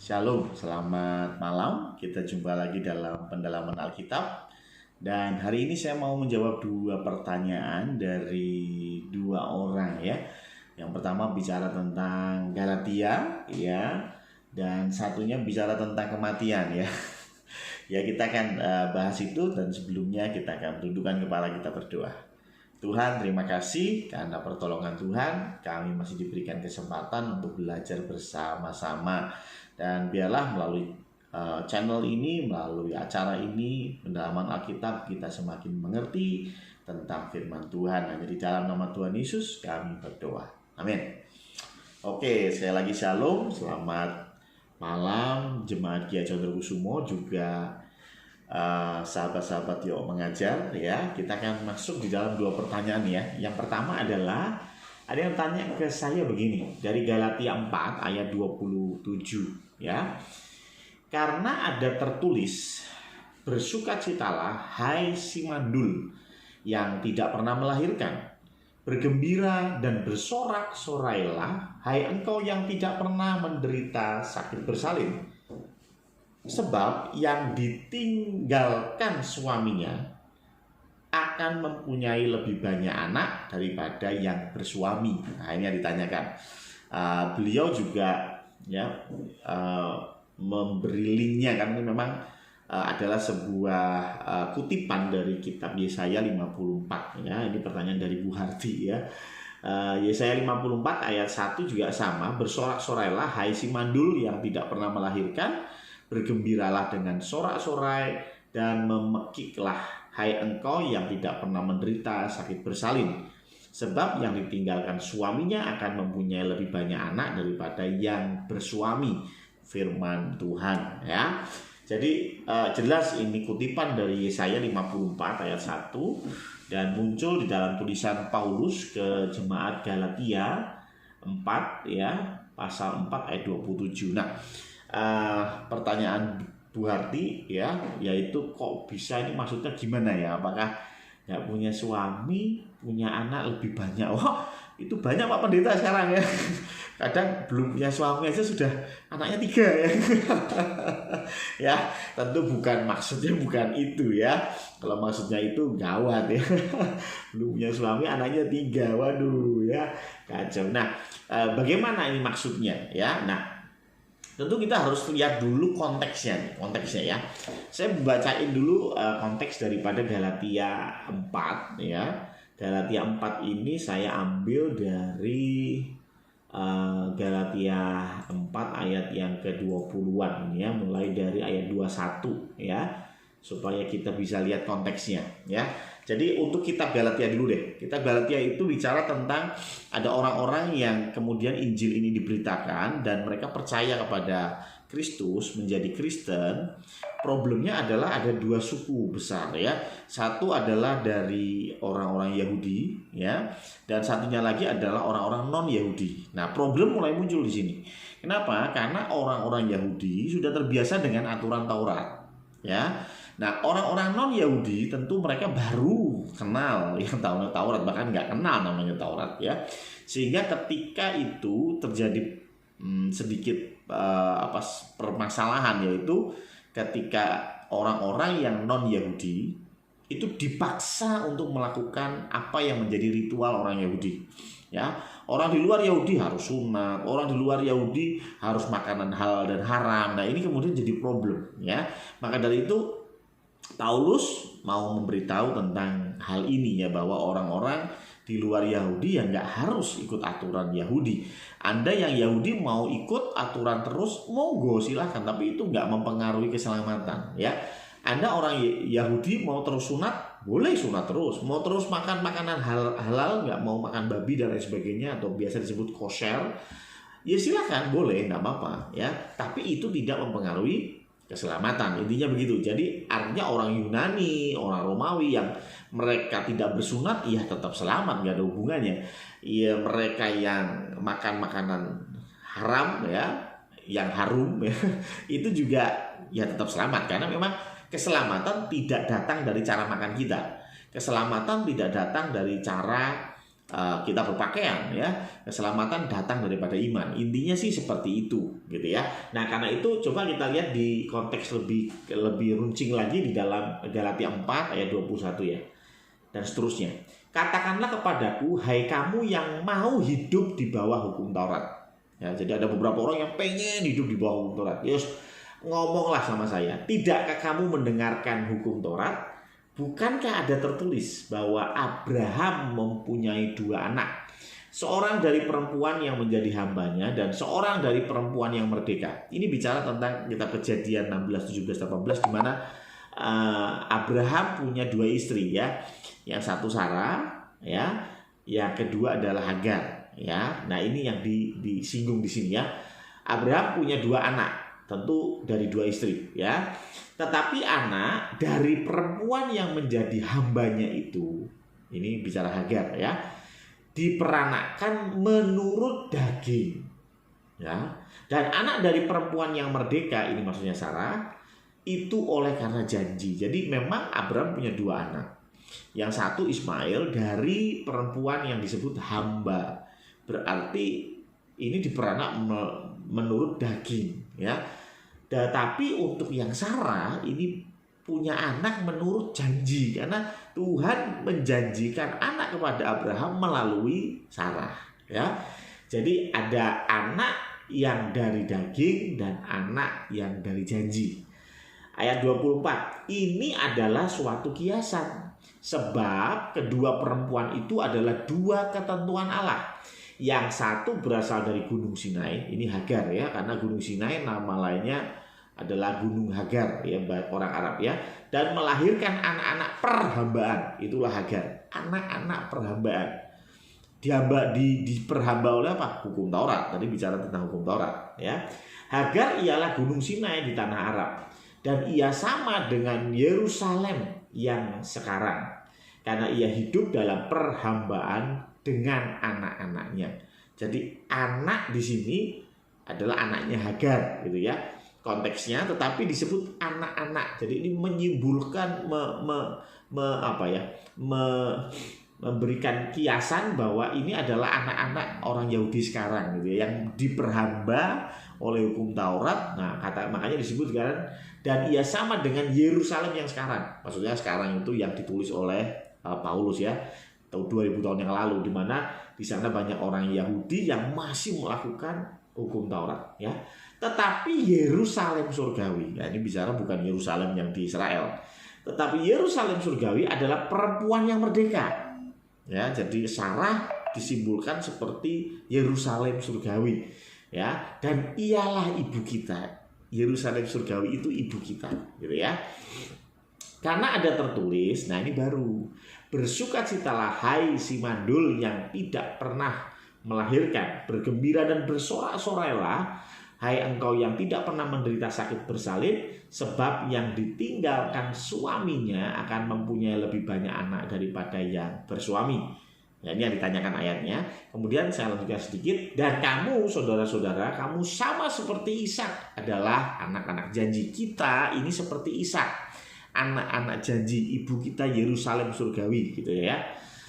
Shalom, selamat malam. Kita jumpa lagi dalam pendalaman Alkitab. Dan hari ini saya mau menjawab dua pertanyaan dari dua orang ya. Yang pertama bicara tentang Galatia ya, dan satunya bicara tentang kematian ya. Ya, kita akan bahas itu, dan sebelumnya kita akan tundukkan kepala kita berdoa. Tuhan, terima kasih karena pertolongan Tuhan kami masih diberikan kesempatan untuk belajar bersama-sama. Dan biarlah melalui channel ini, melalui acara ini, pendalaman Alkitab, kita semakin mengerti tentang firman Tuhan. Hanya di dalam nama Tuhan Yesus kami berdoa. Amin. Oke, sekali lagi shalom, selamat malam jemaat Gia Condrokusumo, juga sahabat-sahabat Yo Mengajar ya. Kita akan masuk di dalam dua pertanyaan ya. Yang pertama adalah ada yang tanya ke saya begini, dari Galatia 4 ayat 27 ya. Karena ada tertulis, bersukacitalah hai si mandul yang tidak pernah melahirkan, bergembira dan bersorak-sorailah hai engkau yang tidak pernah menderita sakit bersalin. Sebab yang ditinggalkan suaminya akan mempunyai lebih banyak anak daripada yang bersuami. Nah, ini yang ditanyakan. Beliau juga ya memberi linknya, kan ini memang adalah sebuah kutipan dari kitab Yesaya 54 ya. Ini pertanyaan dari Bu Harti ya. Yesaya 54 ayat 1 juga sama, bersorak-sorailah hai si mandul yang tidak pernah melahirkan, bergembiralah dengan sorak-sorai dan memekiklah hai engkau yang tidak pernah menderita sakit bersalin. Sebab yang ditinggalkan suaminya akan mempunyai lebih banyak anak daripada yang bersuami. Firman Tuhan ya. Jadi jelas ini kutipan dari Yesaya 54 ayat 1 dan muncul di dalam tulisan Paulus ke jemaat Galatia 4 ya, pasal 4 ayat 27. Nah, pertanyaan Bu Harti ya, yaitu kok bisa, ini maksudnya gimana ya? Apakah nggak punya suami, punya anak lebih banyak? Wah, itu banyak Pak Pendeta sekarang ya. Kadang belum punya suami aja sudah anaknya 3 ya. Ya, tentu maksudnya bukan itu ya. Kalau maksudnya itu gawat ya. Belum punya suami, anaknya 3. Waduh ya, kacau. Nah, bagaimana ini maksudnya ya? Nah, tentu kita harus lihat dulu konteksnya ya. Saya bacain dulu konteks daripada Galatia 4 ya. Galatia 4 ini saya ambil dari Galatia 4 ayat yang ke-20-an ya, mulai dari ayat 21 ya, supaya kita bisa lihat konteksnya ya. Jadi untuk kitab Galatia dulu deh. Kitab Galatia itu bicara tentang ada orang-orang yang kemudian Injil ini diberitakan dan mereka percaya kepada Kristus, menjadi Kristen. Problemnya adalah ada 2 suku besar ya. Satu adalah dari orang-orang Yahudi ya, dan satunya lagi adalah orang-orang non-Yahudi. Nah, problem mulai muncul di sini. Kenapa? Karena orang-orang Yahudi sudah terbiasa dengan aturan Taurat ya. Nah, orang-orang non-Yahudi tentu mereka baru kenal yang Taurat, bahkan nggak kenal namanya Taurat ya. Sehingga ketika itu terjadi sedikit permasalahan, yaitu ketika orang-orang yang non-Yahudi itu dipaksa untuk melakukan apa yang menjadi ritual orang Yahudi ya. Orang di luar Yahudi harus sunat, orang di luar Yahudi harus makanan halal dan haram. Nah, ini kemudian jadi problem ya. Maka dari itu Paulus mau memberitahu tentang hal ini ya, bahwa orang-orang di luar Yahudi yang nggak harus ikut aturan Yahudi. Anda yang Yahudi mau ikut aturan terus, monggo silahkan, tapi itu nggak mempengaruhi keselamatan ya. Anda orang Yahudi mau terus sunat, boleh sunat terus. Mau terus makan makanan halal, nggak mau makan babi dan lain sebagainya, atau biasa disebut kosher, ya silahkan, boleh, nggak apa-apa ya. Tapi itu tidak mempengaruhi keselamatan, intinya begitu. Jadi artinya orang Yunani, orang Romawi yang mereka tidak bersunat, ya tetap selamat, nggak ada hubungannya. Ya, mereka yang makan makanan haram ya, yang harum ya, itu juga ya tetap selamat, karena memang keselamatan tidak datang dari cara makan kita. Keselamatan tidak datang dari cara kita berpakaian ya, keselamatan datang daripada iman. Intinya sih seperti itu gitu ya. Nah, karena itu coba kita lihat di konteks lebih runcing lagi di dalam Galatia 4 ayat 21 ya. Dan seterusnya. Katakanlah kepadaku, hai kamu yang mau hidup di bawah hukum Taurat. Ya, jadi ada beberapa orang yang pengen hidup di bawah hukum Taurat. Yes, ngomonglah sama saya. Tidakkah kamu mendengarkan hukum Taurat? Bukankah ada tertulis bahwa Abraham mempunyai 2 anak, seorang dari perempuan yang menjadi hambanya dan seorang dari perempuan yang merdeka. Ini bicara tentang kitab Kejadian 16, 17, 18 di mana Abraham punya 2 istri ya. Yang satu Sarah ya, yang kedua adalah Hagar ya. Nah, ini yang disinggung di sini ya. Abraham punya 2 anak, tentu dari 2 istri ya. Tetapi anak dari perempuan yang menjadi hambanya itu, ini bicara Hagar ya, diperanakkan menurut daging ya. Dan anak dari perempuan yang merdeka, ini maksudnya Sarah, itu oleh karena janji. Jadi memang Abraham punya 2 anak. Yang satu Ismail dari perempuan yang disebut hamba. Berarti ini diperanak menurut daging ya. Tetapi untuk yang Sarah ini punya anak menurut janji, karena Tuhan menjanjikan anak kepada Abraham melalui Sarah ya. Jadi ada anak yang dari daging dan anak yang dari janji. Ayat 24, ini adalah suatu kiasan, sebab kedua perempuan itu adalah 2 ketentuan Allah. Yang satu berasal dari Gunung Sinai, ini Hagar ya, karena Gunung Sinai nama lainnya adalah Gunung Hagar ya, orang Arab ya, dan melahirkan anak-anak perhambaan, itulah Hagar, anak-anak perhambaan. Diperhamba oleh apa? Hukum Taurat. Tadi bicara tentang hukum Taurat ya. Hagar ialah Gunung Sinai di tanah Arab, dan ia sama dengan Yerusalem yang sekarang, karena ia hidup dalam perhambaan dengan anak-anaknya. Jadi anak di sini adalah anaknya Hagar gitu ya konteksnya, tetapi disebut anak-anak. Jadi ini menyimbolkan memberikan kiasan bahwa ini adalah anak-anak orang Yahudi sekarang gitu ya, yang diperhamba oleh hukum Taurat. Nah, makanya disebut kan, dan ia sama dengan Yerusalem yang sekarang. Maksudnya sekarang itu yang ditulis oleh Paulus ya, 2000 tahun yang lalu, di mana di sana banyak orang Yahudi yang masih melakukan hukum Taurat ya. Tetapi Yerusalem surgawi, ya ini bicara bukan Yerusalem yang di Israel, tetapi Yerusalem surgawi adalah perempuan yang merdeka. Ya, jadi Sarah disimbolkan seperti Yerusalem surgawi ya, dan ialah ibu kita. Yerusalem surgawi itu ibu kita gitu ya. Karena ada tertulis, nah ini baru, bersukacitalah hai si mandul yang tidak pernah melahirkan, bergembira dan bersorak-sorailah hai engkau yang tidak pernah menderita sakit bersalin, sebab yang ditinggalkan suaminya akan mempunyai lebih banyak anak daripada yang bersuami. Ya, ini yang ditanyakan ayatnya. Kemudian saya lanjutkan sedikit. Dan kamu saudara-saudara, kamu sama seperti Ishak, adalah anak-anak janji. Kita ini seperti Ishak, anak-anak janji ibu kita Yerusalem surgawi gitu ya.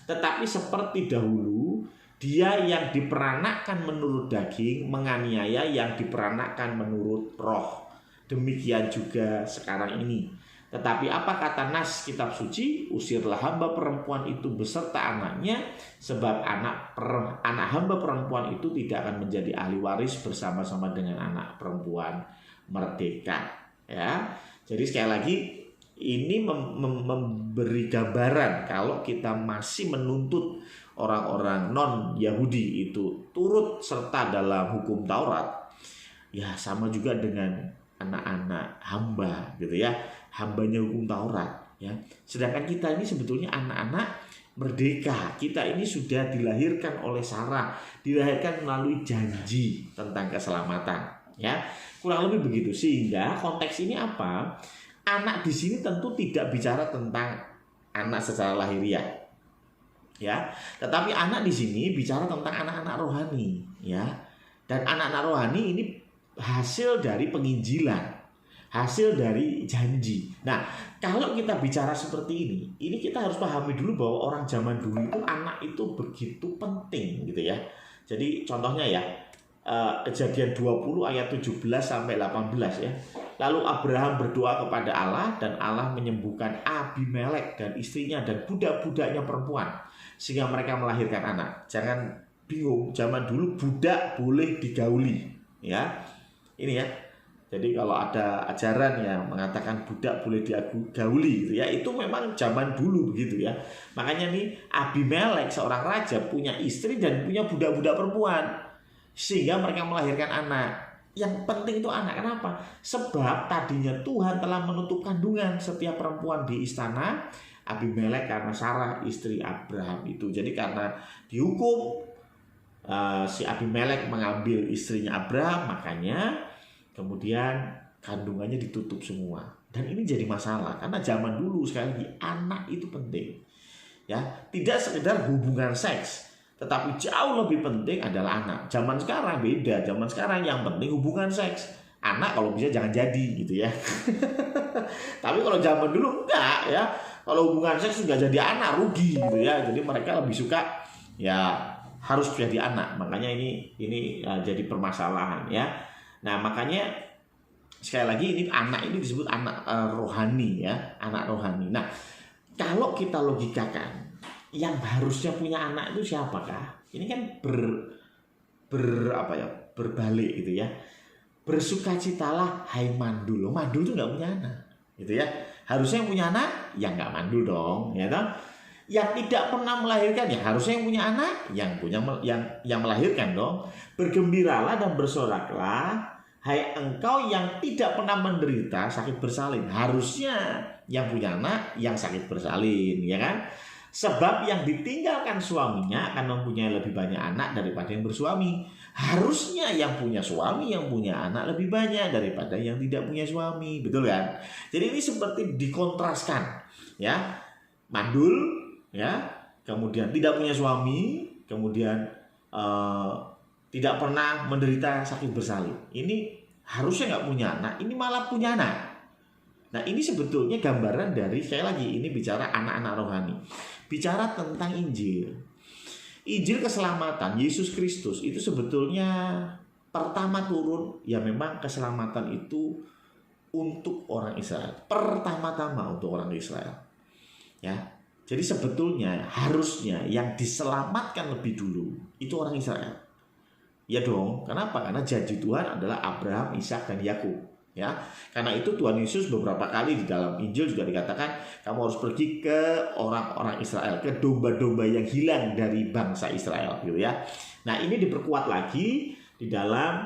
Tetapi seperti dahulu, dia yang diperanakkan menurut daging menganiaya yang diperanakkan menurut roh. Demikian juga sekarang ini. Tetapi apa kata nas kitab suci? Usirlah hamba perempuan itu beserta anaknya, sebab anak hamba perempuan itu tidak akan menjadi ahli waris bersama-sama dengan anak perempuan merdeka. Ya, jadi sekali lagi ini memberi gambaran kalau kita masih menuntut orang-orang non-Yahudi itu turut serta dalam hukum Taurat, ya sama juga dengan anak-anak hamba gitu ya, hambanya hukum Taurat ya. Sedangkan kita ini sebetulnya anak-anak merdeka. Kita ini sudah dilahirkan oleh Sarah, dilahirkan melalui janji tentang keselamatan ya. Kurang lebih begitu. Sehingga konteks ini apa? Anak di sini tentu tidak bicara tentang anak secara lahiriah, ya, tetapi anak di sini bicara tentang anak-anak rohani, ya. Dan anak-anak rohani ini hasil dari penginjilan, hasil dari janji. Nah, kalau kita bicara seperti ini kita harus pahami dulu bahwa orang zaman dulu itu anak itu begitu penting gitu ya. Jadi contohnya ya, Kejadian 20 ayat 17 sampai 18 ya. Lalu Abraham berdoa kepada Allah dan Allah menyembuhkan Abimelek dan istrinya dan budak-budaknya perempuan sehingga mereka melahirkan anak. Jangan bingung, zaman dulu budak boleh digauli ya. Ini ya. Jadi kalau ada ajaran yang mengatakan budak boleh digauli gitu ya, itu memang zaman dulu begitu ya. Makanya nih Abimelek seorang raja punya istri dan punya budak-budak perempuan sehingga mereka melahirkan anak. Yang penting itu anak. Kenapa? Sebab tadinya Tuhan telah menutup kandungan setiap perempuan di istana Abimelek karena Sarah istri Abraham itu. Jadi karena dihukum si Abimelek mengambil istrinya Abraham, makanya kemudian kandungannya ditutup semua. Dan ini jadi masalah karena zaman dulu sekali lagi anak itu penting. Ya, tidak sekedar hubungan seks, tetapi jauh lebih penting adalah anak. Zaman sekarang beda. Zaman sekarang yang penting hubungan seks. Anak kalau bisa jangan jadi gitu ya. Tapi kalau zaman dulu enggak ya. Kalau hubungan seks enggak jadi anak rugi gitu ya. Jadi mereka lebih suka ya harus jadi anak. Makanya ini jadi permasalahan ya. Nah, makanya sekali lagi ini anak ini disebut anak rohani ya, anak rohani. Nah, kalau kita logikakan, yang harusnya punya anak itu siapakah? Ini kan berbalik gitu ya. Bersukacitalah hai mandul. Mandul itu nggak punya anak, gitu ya. Harusnya yang punya anak, ya nggak mandul dong, ya toh. Yang tidak pernah melahirkan ya harusnya yang punya anak, yang melahirkan dong. Bergembiralah dan bersoraklah hai engkau yang tidak pernah menderita sakit bersalin. Harusnya yang punya anak yang sakit bersalin, ya kan? Sebab yang ditinggalkan suaminya akan mempunyai lebih banyak anak daripada yang bersuami. Harusnya yang punya suami yang punya anak lebih banyak daripada yang tidak punya suami. Betul kan? Jadi ini seperti dikontraskan, ya. Mandul, ya, kemudian tidak punya suami, kemudian tidak pernah menderita sakit bersalin. Ini harusnya nggak punya anak, ini malah punya anak. Nah, ini sebetulnya gambaran dari, sekali lagi, ini bicara anak-anak rohani. Bicara tentang Injil. Injil keselamatan, Yesus Kristus, itu sebetulnya pertama turun, ya memang keselamatan itu untuk orang Israel. Pertama-tama untuk orang Israel. Ya, jadi sebetulnya harusnya yang diselamatkan lebih dulu itu orang Israel. Ya dong, kenapa? Karena janji Tuhan adalah Abraham, Ishak dan Yakub. Ya, karena itu Tuhan Yesus beberapa kali di dalam Injil juga dikatakan kamu harus pergi ke orang-orang Israel, ke domba-domba yang hilang dari bangsa Israel, gitu ya. Nah, ini diperkuat lagi di dalam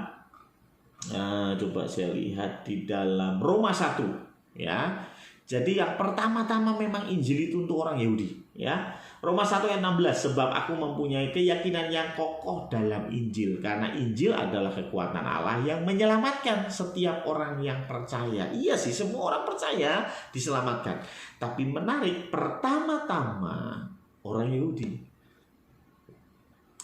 coba saya lihat di dalam Roma 1, ya. Jadi yang pertama-tama memang Injil itu untuk orang Yahudi, ya. Roma 1 ayat 16, sebab aku mempunyai keyakinan yang kokoh dalam Injil, karena Injil adalah kekuatan Allah yang menyelamatkan setiap orang yang percaya. Iya sih, semua orang percaya diselamatkan. Tapi menarik, pertama-tama orang Yahudi,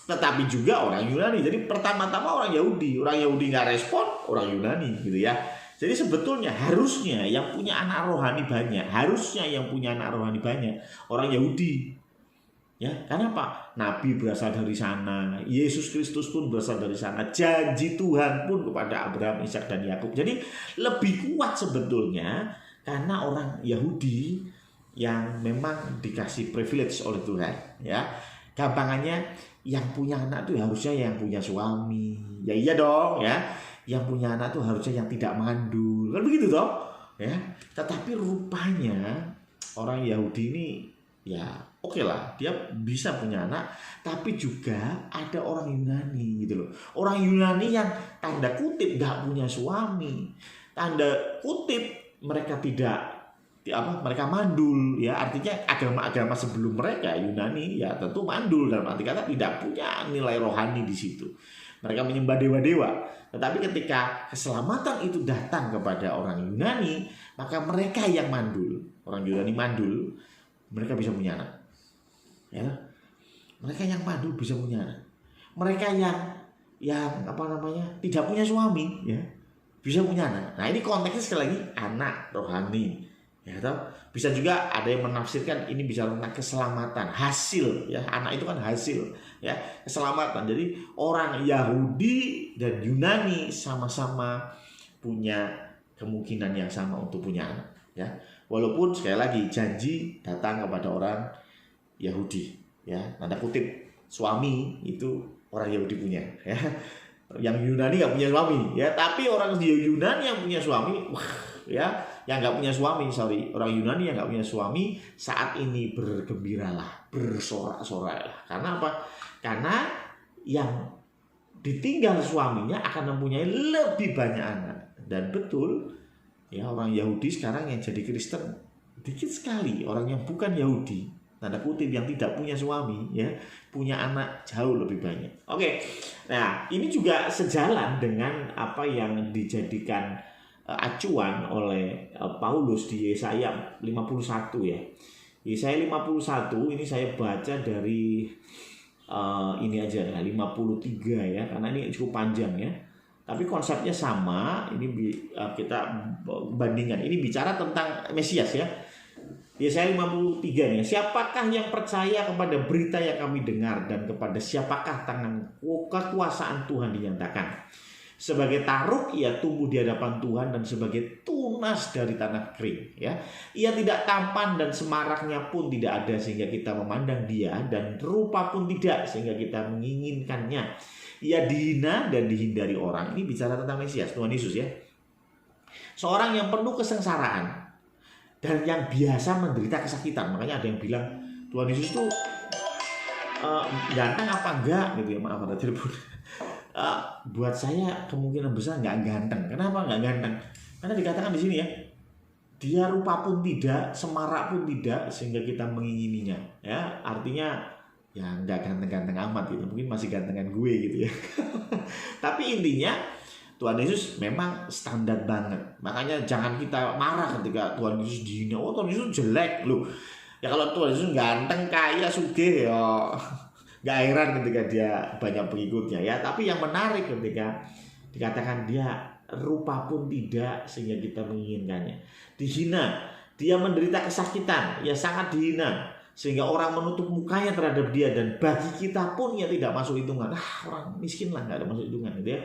tetapi juga orang Yunani. Jadi pertama-tama orang Yahudi nggak respon, orang Yunani gitu ya. Jadi sebetulnya harusnya yang punya anak rohani banyak, orang Yahudi. Ya, karena apa? Nabi berasal dari sana, Yesus Kristus pun berasal dari sana, janji Tuhan pun kepada Abraham, Ishak dan Yakub. Jadi lebih kuat sebetulnya karena orang Yahudi yang memang dikasih privilege oleh Tuhan, ya. Gampangannya yang punya anak tuh harusnya yang punya suami. Ya iya dong, ya. Yang punya anak tuh harusnya yang tidak mandul. Kan begitu toh? Ya. Tetapi rupanya orang Yahudi ini ya oke lah, dia bisa punya anak, tapi juga ada orang Yunani gitu loh. Orang Yunani yang tanda kutip nggak punya suami, tanda kutip mereka mereka mandul ya. Artinya agama-agama sebelum mereka Yunani ya tentu mandul, dalam arti kata tidak punya nilai rohani di situ. Mereka menyembah dewa-dewa. Tetapi ketika keselamatan itu datang kepada orang Yunani, maka mereka yang mandul, orang Yunani mandul, mereka bisa punya anak. Ya. Mereka yang mandul bisa punya anak. Mereka yang tidak punya suami, ya. bisa punya anak. Nah, ini konteksnya sekali lagi anak rohani. Ya, toh? Bisa juga ada yang menafsirkan ini bicara tentang keselamatan, hasil ya. Anak itu kan hasil ya, keselamatan. Jadi orang Yahudi dan Yunani sama-sama punya kemungkinan yang sama untuk punya anak ya. Walaupun sekali lagi janji datang kepada orang Yahudi ya. Tanda kutip suami itu orang Yahudi punya ya. Yang Yunani nggak punya suami ya, tapi orang Yunani yang punya suami, ya, yang nggak punya suami, orang Yunani yang nggak punya suami saat ini bergembiralah, bersorak-soraklah. Karena apa? Karena yang ditinggal suaminya akan mempunyai lebih banyak anak. Dan betul, ya, orang Yahudi sekarang yang jadi Kristen dikit sekali. Orang yang bukan Yahudi, tanda kutip, yang tidak punya suami ya, punya anak jauh lebih banyak. Oke. Nah, ini juga sejalan dengan apa yang dijadikan acuan oleh Paulus di Yesaya 51 ya. Yesaya 51 ini saya baca dari ini aja ya, 53 ya, karena ini cukup panjang ya. Tapi konsepnya sama, ini kita bandingkan. Ini bicara tentang Mesias ya. Yesaya 53 nih. Siapakah yang percaya kepada berita yang kami dengar, dan kepada siapakah tangan kekuasaan Tuhan dinyatakan? Sebagai taruk ia tumbuh di hadapan Tuhan, dan sebagai tunas dari tanah kering ya. Ia tidak tampan dan semaraknya pun tidak ada sehingga kita memandang dia, dan rupa pun tidak sehingga kita menginginkannya. Ia dihina dan dihindari orang. Ini bicara tentang Mesias, Tuhan Yesus ya. Seorang yang penuh kesengsaraan dan yang biasa menderita kesakitan. Makanya ada yang bilang Tuhan Yesus itu ganteng apa enggak gitu ya. Maaf ada telepon. Buat saya kemungkinan besar nggak ganteng. Kenapa nggak ganteng? Karena dikatakan di sini ya, dia rupa pun tidak, semarak pun tidak, sehingga kita mengingininya. Ya, artinya ya nggak ganteng-ganteng amat gitu. Mungkin masih gantengan gue gitu ya. Tapi intinya Tuhan Yesus memang standar banget. Makanya jangan kita marah ketika Tuhan Yesus dihina. Oh, Tuhan Yesus jelek loh. Ya kalau Tuhan Yesus ganteng, kaya, sugih ya gak heran ketika dia banyak pengikutnya ya. Tapi yang menarik ketika dikatakan dia rupa pun tidak sehingga kita menginginkannya. Dihina, dia menderita kesakitan, ya sangat dihina, sehingga orang menutup mukanya terhadap dia, dan bagi kita pun ia tidak masuk hitungan. Orang miskin lah, gak ada masuk hitungan gitu ya.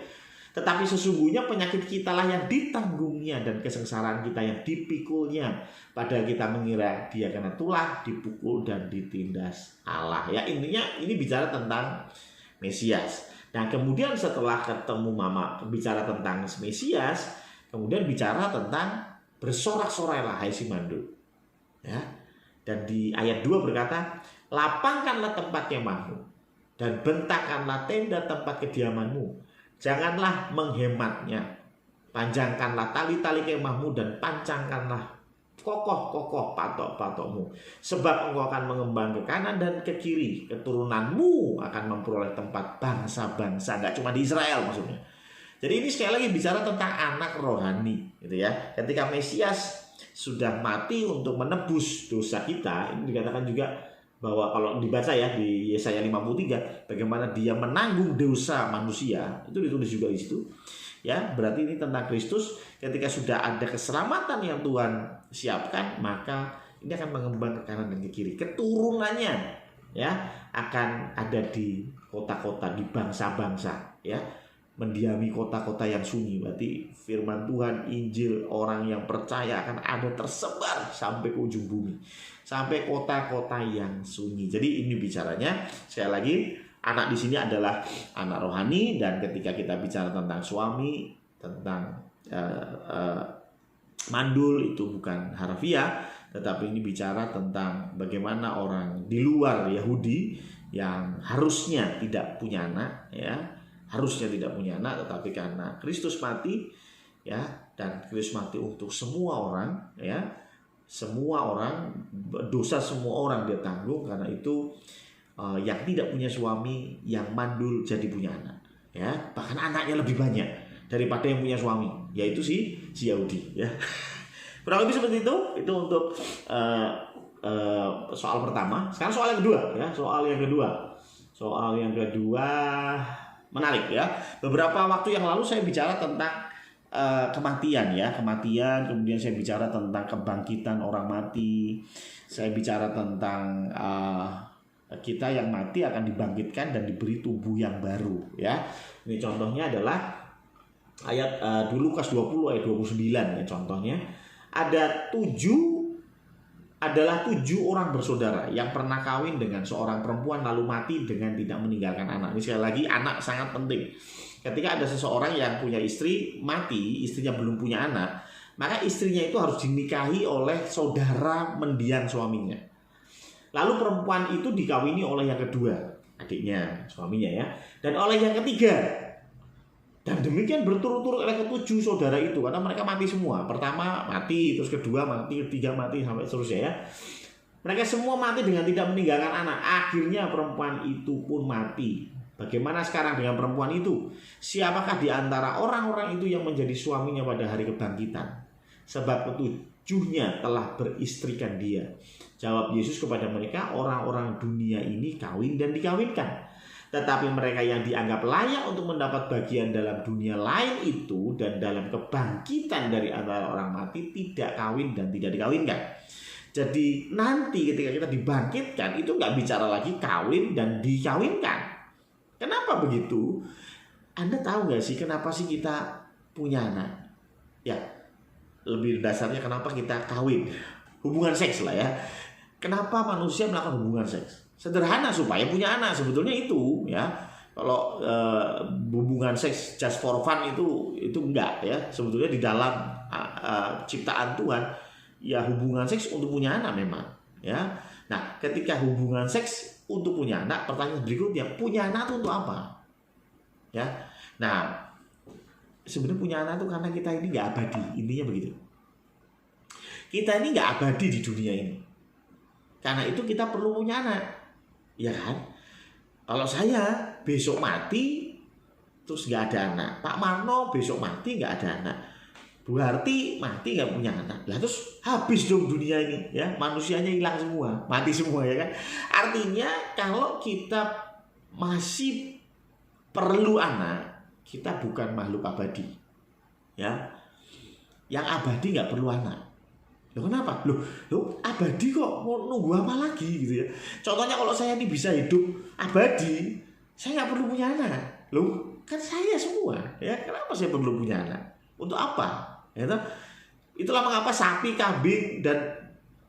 Tetapi sesungguhnya penyakit kita lah yang ditanggungnya, dan kesengsaraan kita yang dipikulnya. Padahal kita mengira dia kena tulah, dipukul, dan ditindas Allah. Ya, intinya ini bicara tentang Mesias. Nah, kemudian setelah ketemu Mama bicara tentang Mesias, kemudian bicara tentang bersorak-sorailah hai si mandul. Ya. Dan di ayat 2 berkata, lapangkanlah tempat kemahmu, dan bentangkanlah tenda tempat kediamanmu. Janganlah menghematnya. Panjangkanlah tali-tali kemahmu, dan pancangkanlah kokoh-kokoh patok-patokmu. Sebab engkau akan mengembang ke kanan dan ke kiri. Keturunanmu akan memperoleh tempat bangsa-bangsa. Gak cuma di Israel maksudnya. Jadi ini sekali lagi bicara tentang anak rohani gitu ya. Ketika Mesias sudah mati untuk menebus dosa kita, ini dikatakan juga bahwa kalau dibaca ya di Yesaya 53, bagaimana dia menanggung dosa manusia, itu ditulis juga di situ. Ya, berarti ini tentang Kristus. Ketika sudah ada keselamatan yang Tuhan siapkan, maka ini akan mengembang ke kanan dan ke kiri. Keturunannya ya akan ada di kota-kota, di bangsa-bangsa ya. Mendiami kota-kota yang sunyi. Berarti firman Tuhan, Injil, orang yang percaya akan ada tersebar sampai ke ujung bumi, sampai kota-kota yang sunyi. Jadi ini bicaranya sekali lagi, anak di sini adalah anak rohani. Dan ketika kita bicara tentang suami, tentang mandul, itu bukan harfiah, tetapi ini bicara tentang bagaimana orang di luar Yahudi yang harusnya tidak punya anak ya, harusnya tidak punya anak, tetapi karena Kristus mati ya, dan Kristus mati untuk semua orang ya, semua orang, dosa semua orang dia tanggung. Karena itu yang tidak punya suami, yang mandul jadi punya anak ya, bahkan anaknya lebih banyak daripada yang punya suami, yaitu si Yahudi ya. Kurang lebih seperti itu. Itu untuk soal pertama. Sekarang soal yang kedua ya, soal yang kedua menarik ya. Beberapa waktu yang lalu saya bicara tentang kematian ya, kematian, kemudian saya bicara tentang kebangkitan orang mati, saya bicara tentang kita yang mati akan dibangkitkan dan diberi tubuh yang baru ya. Ini contohnya adalah ayat di Lukas 20 ayat 29 ya, contohnya ada 7 orang bersaudara yang pernah kawin dengan seorang perempuan lalu mati dengan tidak meninggalkan anak. Ini sekali lagi anak sangat penting. Ketika ada seseorang yang punya istri mati, istrinya belum punya anak, maka istrinya itu harus dinikahi oleh saudara mendiang suaminya. Lalu perempuan itu dikawini oleh yang kedua, adiknya, suaminya ya, dan oleh yang ketiga. Dan demikian berturut-turut oleh ke-7 saudara itu, karena mereka mati semua. Pertama mati, terus kedua mati, ketiga mati, sampai seterusnya ya. Mereka semua mati dengan tidak meninggalkan anak. Akhirnya perempuan itu pun mati. Bagaimana sekarang dengan perempuan itu? Siapakah di antara orang-orang itu yang menjadi suaminya pada hari kebangkitan? Sebab ke-7-nya telah beristrikan dia. Jawab Yesus kepada mereka, orang-orang dunia ini kawin dan dikawinkan. Tetapi mereka yang dianggap layak untuk mendapat bagian dalam dunia lain itu dan dalam kebangkitan dari antara orang mati tidak kawin dan tidak dikawinkan. Jadi nanti ketika kita dibangkitkan itu nggak bicara lagi kawin dan dikawinkan. Kenapa begitu? Anda tahu nggak sih kenapa sih kita punya anak? Ya, lebih dasarnya kenapa kita kawin? Hubungan seks lah ya. Kenapa manusia melakukan hubungan seks? Sederhana, supaya punya anak. Sebetulnya itu ya. Kalau hubungan seks just for fun itu enggak ya. Sebetulnya di dalam ciptaan Tuhan ya hubungan seks untuk punya anak memang ya. Nah, ketika hubungan seks untuk punya anak, pertanyaan berikutnya, punya anak itu untuk apa? Ya. Nah, sebenarnya punya anak itu karena kita ini nggak abadi, intinya begitu. Kita ini nggak abadi di dunia ini. Karena itu kita perlu punya anak. Ya kan? Kalau saya besok mati terus nggak ada anak, Pak Marno besok mati nggak ada anak, Bu Harti mati nggak punya anak, lah terus habis dong dunia ini ya, manusianya hilang semua, mati semua ya kan. Artinya kalau kita masih perlu anak, kita bukan makhluk abadi ya. Yang abadi nggak perlu anak. Loh kenapa? Loh abadi kok mau nunggu apa lagi gitu ya. Contohnya kalau saya ini bisa hidup abadi, saya nggak perlu punya anak. Loh kan saya semua ya, kenapa saya perlu punya anak? Untuk apa? Ya, itulah mengapa sapi, kambing dan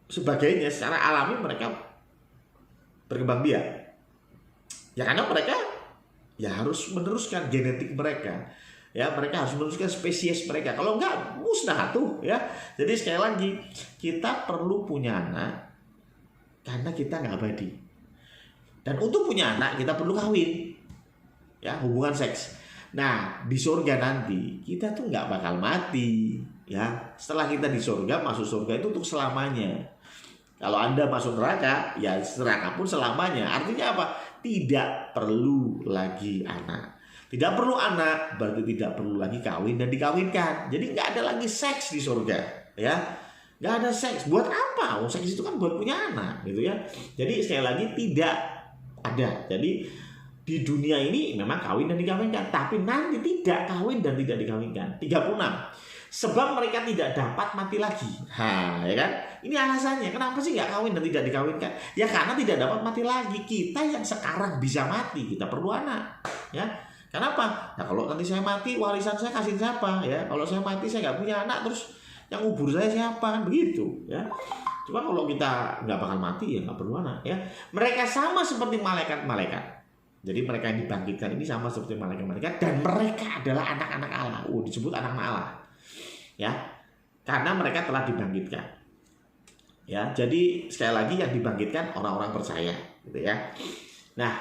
sebagainya secara alami mereka berkembang biak. Ya karena mereka ya harus meneruskan genetik mereka. Ya, mereka harus meneruskan spesies mereka. Kalau enggak musnah tuh ya. Jadi sekali lagi kita perlu punya anak karena kita nggak abadi. Dan untuk punya anak kita perlu kawin. Ya, hubungan seks. Nah, di surga nanti kita tuh nggak bakal mati, ya. Setelah kita di surga, masuk surga itu untuk selamanya. Kalau Anda masuk neraka, ya neraka pun selamanya. Artinya apa? Tidak perlu lagi anak. Tidak perlu anak, berarti tidak perlu lagi kawin dan dikawinkan. Jadi nggak ada lagi seks di surga, ya. Nggak ada seks. Buat apa? Oh, seks itu kan buat punya anak, gitu ya. Jadi sekali lagi tidak ada. Jadi di dunia ini memang kawin dan dikawinkan, tapi nanti tidak kawin dan tidak dikawinkan. 36. Sebab mereka tidak dapat mati lagi. Ya kan? Ini alasannya. Kenapa sih nggak kawin dan tidak dikawinkan? Ya karena tidak dapat mati lagi. Kita yang sekarang bisa mati, kita perlu anak. Ya. Kenapa? Nah kalau nanti saya mati, warisan saya kasih siapa? Ya. Kalau saya mati saya nggak punya anak, terus yang ngubur saya siapa? Kan begitu. Ya. Cuma kalau kita nggak bakal mati ya nggak perlu anak. Ya. Mereka sama seperti malaikat-malaikat. Jadi mereka yang dibangkitkan ini sama seperti malaikat-malaikat dan mereka adalah anak-anak Allah. Disebut anak-anak Allah. Ya. Karena mereka telah dibangkitkan. Ya, jadi sekali lagi yang dibangkitkan orang-orang percaya, gitu ya. Nah,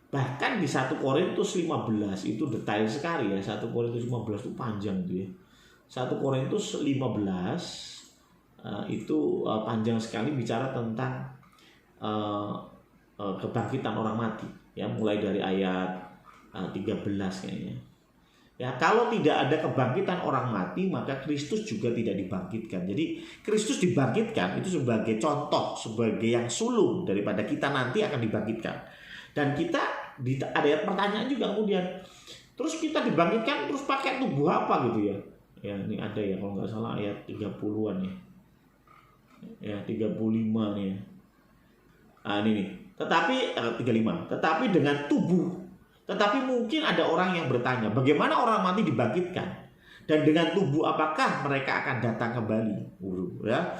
bahkan di 1 Korintus 15 itu detail sekali ya. 1 Korintus 15 itu panjang tuh ya. 1 Korintus 15 itu panjang sekali bicara tentang kebangkitan orang mati. Ya, mulai dari ayat 13 kayaknya. Ya, kalau tidak ada kebangkitan orang mati, maka Kristus juga tidak dibangkitkan. Jadi Kristus dibangkitkan itu sebagai contoh, sebagai yang sulung daripada kita nanti akan dibangkitkan. Dan kita ada pertanyaan juga kemudian, terus kita dibangkitkan terus pakai tubuh apa gitu ya? Ya, ini ada ya kalau nggak salah ayat 30-an ya. Ya, 35 nih ya. Ini nih. Tetapi 35. Tetapi dengan tubuh. Tetapi mungkin ada orang yang bertanya, bagaimana orang mati dibangkitkan? Dan dengan tubuh apakah mereka akan datang kembali? Ya.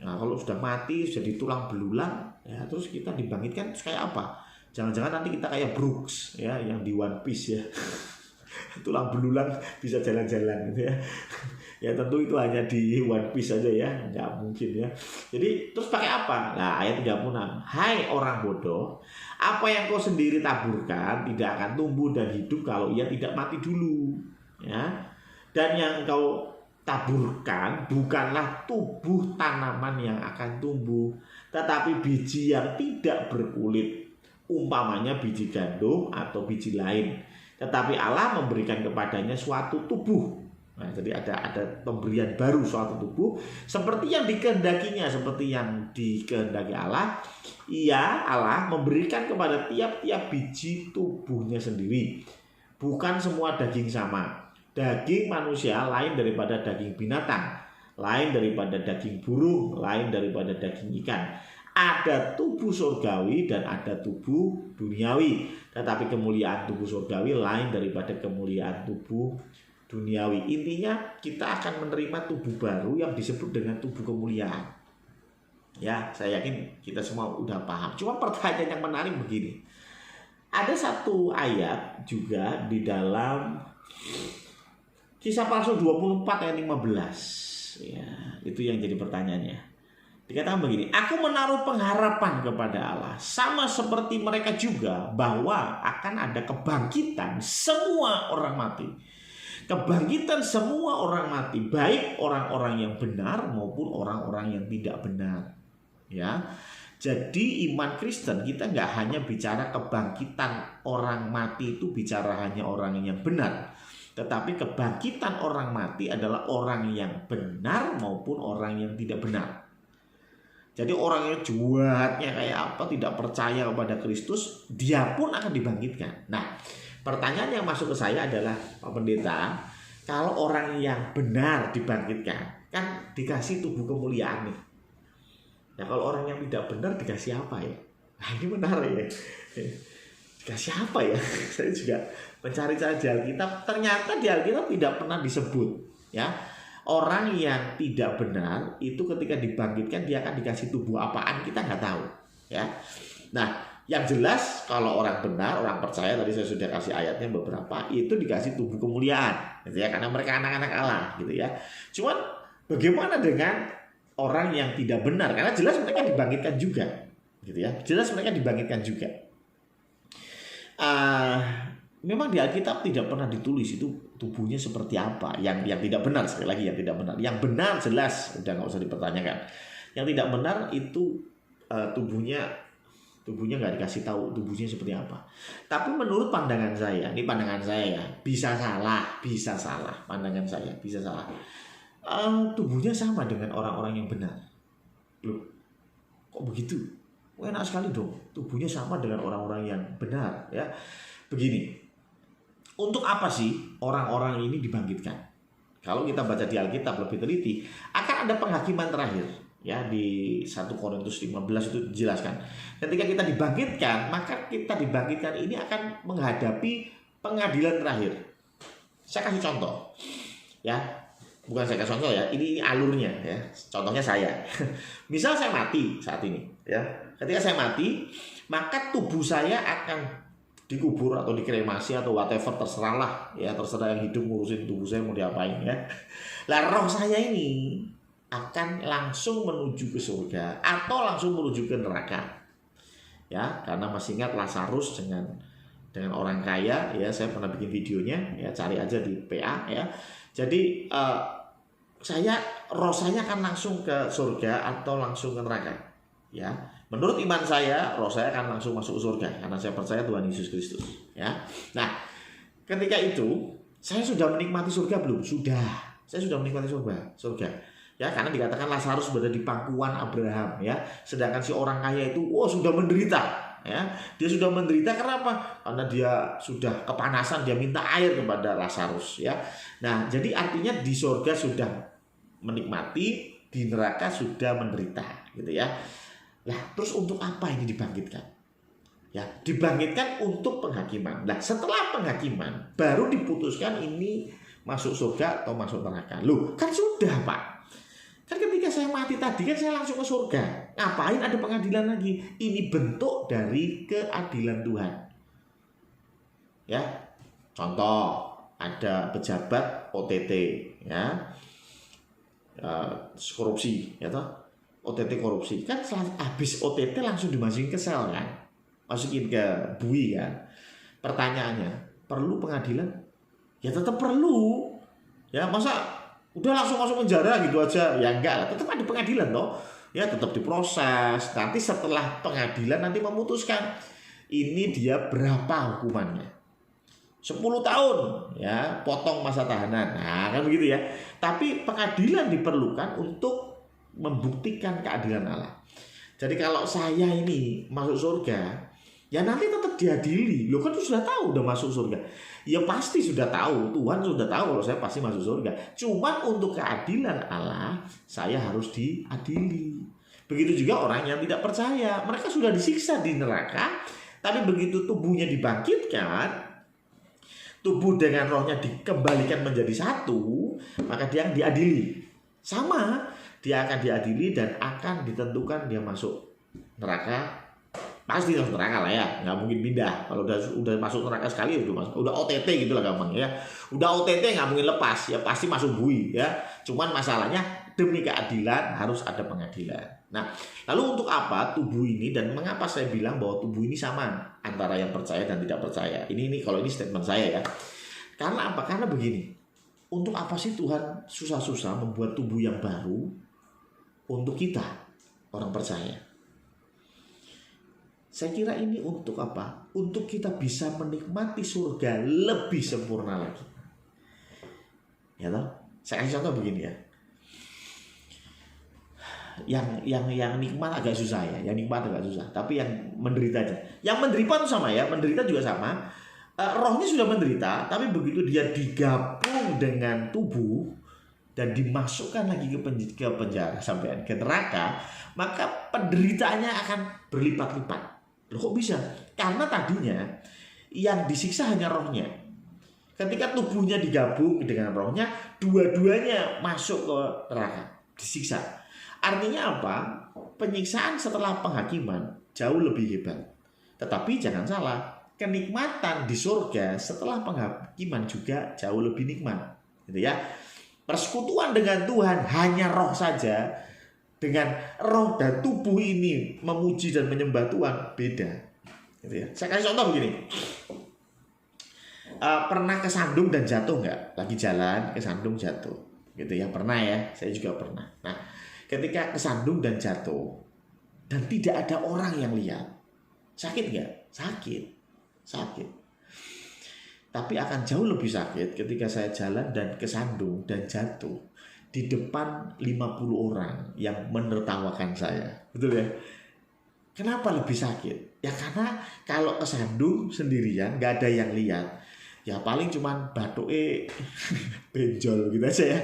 Nah, kalau sudah mati, sudah tulang belulang, ya, terus kita dibangkitkan terus kayak apa? Jangan-jangan nanti kita kayak Brooks ya, yang di One Piece ya. Tulang belulang bisa jalan-jalan gitu ya. Ya tentu itu hanya di One Piece saja ya, nggak mungkin ya. Jadi terus pakai apa? Nah, ayat 36. Hai orang bodoh, apa yang kau sendiri taburkan tidak akan tumbuh dan hidup kalau ia tidak mati dulu. Ya. Dan yang kau taburkan bukanlah tubuh tanaman yang akan tumbuh, tetapi biji yang tidak berkulit, umpamanya biji gandum atau biji lain. Tetapi Allah memberikan kepadanya suatu tubuh. Nah, jadi ada pemberian baru suatu tubuh seperti yang dikehendakinya, seperti yang dikehendaki Allah. Allah memberikan kepada tiap-tiap biji tubuhnya sendiri. Bukan semua daging sama. Daging manusia lain daripada daging binatang, lain daripada daging burung, lain daripada daging ikan. Ada tubuh surgawi dan ada tubuh duniawi. Tetapi kemuliaan tubuh surgawi lain daripada kemuliaan tubuh duniawi. Intinya kita akan menerima tubuh baru yang disebut dengan tubuh kemuliaan. Ya, saya yakin kita semua udah paham. Cuma pertanyaan yang menarik begini. Ada satu ayat juga di dalam Kisah para Rasul 24 ayat 15. Ya, itu yang jadi pertanyaannya. Dikatakan begini, aku menaruh pengharapan kepada Allah sama seperti mereka juga bahwa akan ada kebangkitan semua orang mati. Kebangkitan semua orang mati, baik orang-orang yang benar maupun orang-orang yang tidak benar. Ya. Jadi iman Kristen kita nggak hanya bicara kebangkitan orang mati itu bicara hanya orang yang benar. Tetapi kebangkitan orang mati adalah orang yang benar maupun orang yang tidak benar. Jadi orang yang jahatnya kayak apa, tidak percaya kepada Kristus, dia pun akan dibangkitkan. Nah, pertanyaan yang masuk ke saya adalah, Pak Pendeta, kalau orang yang benar dibangkitkan, kan dikasih tubuh kemuliaan nih. Nah, kalau orang yang tidak benar dikasih apa ya? Nah, ini menarik ya. Dikasih apa ya? Saya juga mencari-cari di Alkitab. Ternyata di Alkitab tidak pernah disebut. Ya, orang yang tidak benar itu ketika dibangkitkan dia akan dikasih tubuh apaan kita nggak tahu. Ya, nah yang jelas kalau orang benar, orang percaya tadi saya sudah kasih ayatnya beberapa itu dikasih tubuh kemuliaan, gitu ya, karena mereka anak-anak Allah, gitu ya. Cuman bagaimana dengan orang yang tidak benar? Karena jelas mereka dibangkitkan juga, gitu ya. Jelas mereka dibangkitkan juga. Memang di Alkitab tidak pernah ditulis itu tubuhnya seperti apa. Yang tidak benar, sekali lagi yang tidak benar. Yang benar jelas udah nggak usah dipertanyakan. Yang tidak benar itu tubuhnya nggak dikasih tahu tubuhnya seperti apa. Tapi menurut pandangan saya, ini pandangan saya ya, bisa salah pandangan saya, bisa salah. Tubuhnya sama dengan orang-orang yang benar. Loh, kok begitu? Enak sekali dong, tubuhnya sama dengan orang-orang yang benar, ya. Begini, untuk apa sih orang-orang ini dibangkitkan? Kalau kita baca di Alkitab lebih teliti, akan ada penghakiman terakhir, ya, di 1 Korintus 15 itu dijelaskan. Ketika kita dibangkitkan, maka kita dibangkitkan ini akan menghadapi pengadilan terakhir. Saya kasih contoh, ya. Bukan saya kasih contoh ya, ini alurnya ya. Contohnya saya. Misal saya mati saat ini, ya. Ketika saya mati, maka tubuh saya akan dikubur atau dikremasi atau whatever, terserahlah ya, terserah yang hidup ngurusin tubuh saya mau diapain ya. Lah roh saya ini akan langsung menuju ke surga atau langsung menuju ke neraka. Ya, karena masih ingat Lazarus dengan orang kaya ya, saya pernah bikin videonya ya, cari aja di PA ya. Jadi roh saya akan langsung ke surga atau langsung ke neraka. Ya, menurut iman saya, roh saya akan langsung masuk surga karena saya percaya Tuhan Yesus Kristus. Ya, nah, ketika itu saya sudah menikmati surga belum? Sudah, saya sudah menikmati surga. Ya, karena dikatakan Lazarus berada di pangkuan Abraham. Ya, sedangkan si orang kaya itu, sudah menderita. ya. Dia sudah menderita kenapa? Karena dia sudah kepanasan, dia minta air kepada Lazarus, ya. Nah, jadi artinya di surga sudah menikmati, di neraka sudah menderita, gitu ya. Nah, terus untuk apa ini dibangkitkan? Ya, dibangkitkan untuk penghakiman. Nah, setelah penghakiman baru diputuskan ini masuk surga atau masuk neraka. Loh, kan sudah, Pak. Kan ketika saya mati tadi kan saya langsung ke surga. Ngapain ada pengadilan lagi? Ini bentuk dari keadilan Tuhan. Ya. Contoh, ada pejabat OTT, ya. Korupsi, ya toh. OTT korupsi. Kan habis OTT langsung dimasukin ke sel kan? Masukin ke bui kan. Pertanyaannya, perlu pengadilan? Ya tetap perlu. Ya, masa udah langsung masuk penjara gitu aja? Ya enggak lah, tetap ada pengadilan toh. Ya tetap diproses. Nanti setelah pengadilan nanti memutuskan ini dia berapa hukumannya. 10 tahun ya, potong masa tahanan. Nah, kan begitu ya. Tapi pengadilan diperlukan untuk membuktikan keadilan Allah. Jadi kalau saya ini masuk surga, ya nanti tetap diadili. Loh kan sudah tahu udah masuk surga. Ya pasti sudah tahu, Tuhan sudah tahu kalau saya pasti masuk surga. Cuman untuk keadilan Allah, saya harus diadili. Begitu juga orang yang tidak percaya. Mereka sudah disiksa di neraka, tapi begitu tubuhnya dibangkitkan, tubuh dengan rohnya dikembalikan menjadi satu, maka dia akan diadili. Sama, dia akan diadili dan akan ditentukan dia masuk neraka. Pasti masuk neraka lah ya, nggak mungkin pindah. Kalau udah masuk neraka sekali udah OTT gitu lah gampang ya. Udah OTT nggak mungkin lepas ya, pasti masuk bui ya. Cuman masalahnya demi keadilan harus ada pengadilan. Nah, lalu untuk apa tubuh ini dan mengapa saya bilang bahwa tubuh ini sama antara yang percaya dan tidak percaya? Ini kalau ini statement saya ya. Karena apa? Karena begini. Untuk apa sih Tuhan susah-susah membuat tubuh yang baru untuk kita orang percaya? Saya kira ini untuk apa? Untuk kita bisa menikmati surga lebih sempurna lagi. Ya toh? Saya kasih contoh begini ya. Yang nikmat agak susah ya. Yang nikmat agak susah. Tapi yang menderita aja. Yang menderita itu sama ya. Menderita juga sama. Rohnya sudah menderita. Tapi begitu dia digabung dengan tubuh dan dimasukkan lagi ke penjara sampai ke neraka, maka penderitaannya akan berlipat-lipat. Loh kok bisa? Karena tadinya yang disiksa hanya rohnya. Ketika tubuhnya digabung dengan rohnya, dua-duanya masuk ke neraka, disiksa. Artinya apa? Penyiksaan setelah penghakiman jauh lebih hebat. Tetapi jangan salah, kenikmatan di surga setelah penghakiman juga jauh lebih nikmat. Gitu ya. Persekutuan dengan Tuhan hanya roh saja. Dengan roh dan tubuh ini memuji dan menyembah Tuhan beda, gitu ya. Saya kasih contoh begini. Pernah kesandung dan jatuh nggak? Lagi jalan kesandung jatuh, gitu ya. Pernah ya, saya juga pernah. Nah, ketika kesandung dan jatuh dan tidak ada orang yang lihat, sakit nggak? Sakit. Tapi akan jauh lebih sakit ketika saya jalan dan kesandung dan jatuh di depan 50 orang yang menertawakan saya. Betul ya? Kenapa lebih sakit? Ya karena kalau kesandung sendirian, gak ada yang lihat, ya paling cuman batuke benjol gitu aja ya.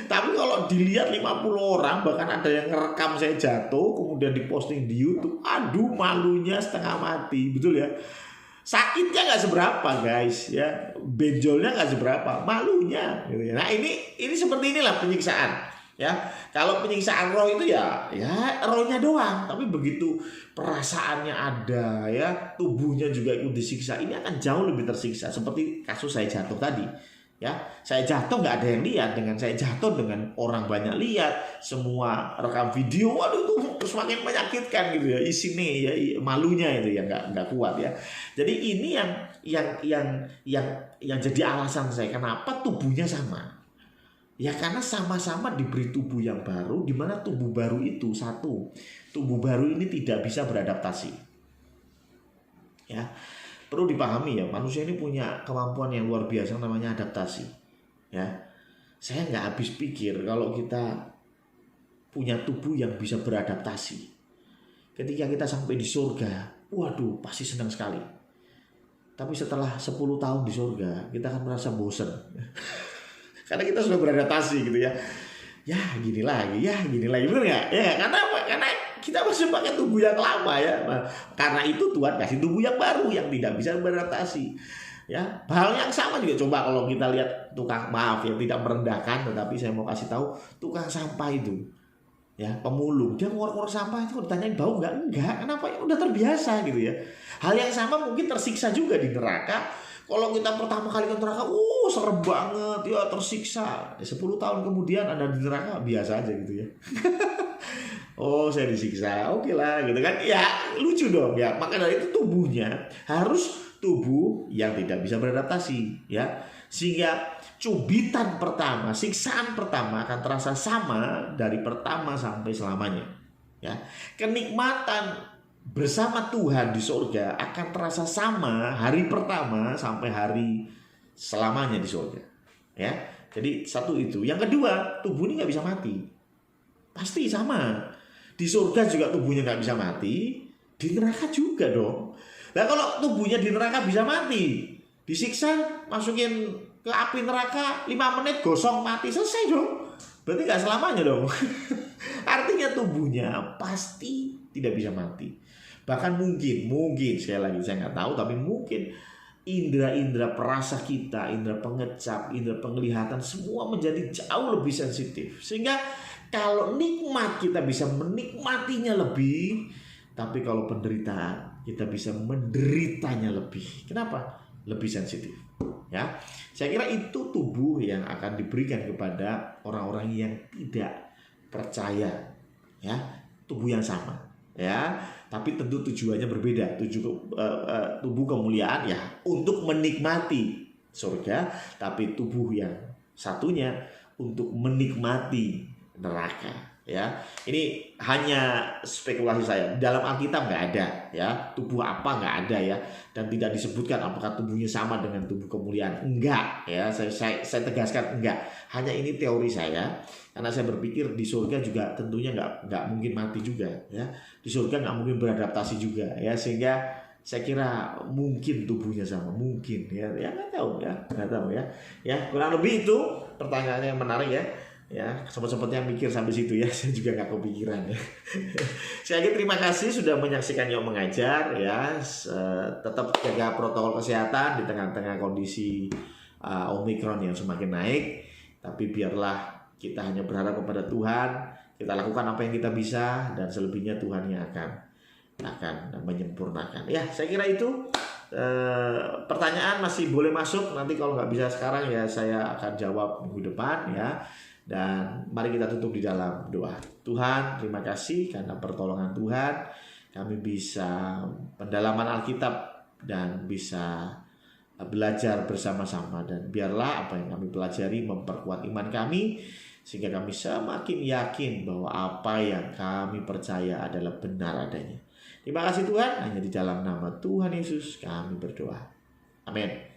Tapi kalau dilihat 50 orang, bahkan ada yang ngerekam saya jatuh, kemudian diposting di YouTube, aduh malunya setengah mati. Betul ya? Sakitnya nggak seberapa guys ya, benjolnya nggak seberapa, malunya gitu ya. Nah ini seperti inilah penyiksaan ya. Kalau penyiksaan roh itu ya rohnya doang, tapi begitu perasaannya ada ya, tubuhnya juga ikut disiksa, ini akan jauh lebih tersiksa. Seperti kasus saya jatuh tadi ya, saya jatuh nggak ada yang lihat, dengan saya jatuh dengan orang banyak lihat, semua rekam video, waduh itu semakin menyakitkan gitu ya, isinya ya, malunya itu ya nggak kuat ya. Jadi ini yang jadi alasan saya kenapa tubuhnya sama ya, karena sama-sama diberi tubuh yang baru, di mana tubuh baru itu satu, tubuh baru ini tidak bisa beradaptasi ya. Perlu dipahami ya, manusia ini punya kemampuan yang luar biasa namanya adaptasi. Ya, saya nggak habis pikir kalau kita punya tubuh yang bisa beradaptasi. Ketika kita sampai di surga, waduh pasti senang sekali. Tapi setelah 10 tahun di surga, kita akan merasa bosan. Karena kita sudah beradaptasi gitu ya. Ya gini lagi, bener nggak? Ya karena apa? Karena kita masih pakai tubuh yang lama ya. Karena itu Tuhan kasih tubuh yang baru yang tidak bisa beradaptasi. Ya, hal yang sama juga coba kalau kita lihat tukang, maaf ya tidak merendahkan, tetapi saya mau kasih tahu tukang sampah itu, ya pemulung, dia ngorok-ngorok sampah itu ditanyain bau enggak, kenapa ya udah terbiasa gitu ya. Hal yang sama mungkin tersiksa juga di neraka. Kalau kita pertama kali ke neraka, serem banget ya, tersiksa. 10 tahun kemudian Anda di neraka biasa aja gitu ya. Oh saya disiksa, oke lah gitu kan. Ya lucu dong ya. Maka dari itu tubuhnya harus tubuh yang tidak bisa beradaptasi ya. Sehingga cubitan pertama, siksaan pertama akan terasa sama dari pertama sampai selamanya. Ya, kenikmatan bersama Tuhan di surga akan terasa sama hari pertama sampai hari selamanya di surga. Ya, jadi satu itu. Yang kedua, tubuh ini nggak bisa mati. Pasti sama. Di surga juga tubuhnya nggak bisa mati. Di neraka juga dong. Nah kalau tubuhnya di neraka bisa mati, disiksa, masukin ke api neraka 5 menit gosong mati, selesai dong. Berarti nggak selamanya dong. Artinya tubuhnya pasti tidak bisa mati. Bahkan mungkin sekali lagi saya nggak tahu, tapi mungkin indera-indera perasa kita, indera pengecap, indera penglihatan semua menjadi jauh lebih sensitif. Sehingga kalau nikmat kita bisa menikmatinya lebih, tapi kalau penderitaan kita bisa menderitanya lebih. Kenapa? Lebih sensitif. Ya, saya kira itu tubuh yang akan diberikan kepada orang-orang yang tidak percaya. Ya, tubuh yang sama. Ya, tapi tentu tujuannya berbeda. Tubuh kemuliaan ya untuk menikmati surga, tapi tubuh yang satunya untuk menikmati neraka. Ya, ini hanya spekulasi saya. Dalam Alkitab nggak ada ya tubuh apa, nggak ada ya, dan tidak disebutkan apakah tubuhnya sama dengan tubuh kemuliaan. Enggak ya, saya tegaskan enggak. Hanya ini teori saya, karena saya berpikir di surga juga tentunya nggak mungkin mati juga ya. Di surga nggak mungkin beradaptasi juga ya, sehingga saya kira mungkin tubuhnya sama, mungkin ya nggak tahu ya. Ya kurang lebih itu pertanyaannya yang menarik ya. Ya, sempat-sempatnya mikir sampai situ ya, saya juga nggak kepikiran ya. Saya lagi terima kasih sudah menyaksikan Yo Mengajar ya. Tetap jaga protokol kesehatan di tengah-tengah kondisi Omikron yang semakin naik. Tapi biarlah kita hanya berharap kepada Tuhan, kita lakukan apa yang kita bisa, dan selebihnya Tuhan yang akan menyempurnakan. Ya, saya kira itu. Pertanyaan masih boleh masuk. Nanti kalau nggak bisa sekarang ya saya akan jawab minggu depan ya. Dan mari kita tutup di dalam doa. Tuhan, terima kasih karena pertolongan Tuhan kami bisa pendalaman Alkitab dan bisa belajar bersama-sama, dan biarlah apa yang kami pelajari memperkuat iman kami sehingga kami semakin yakin bahwa apa yang kami percaya adalah benar adanya. Terima kasih Tuhan, hanya di dalam nama Tuhan Yesus kami berdoa. Amin.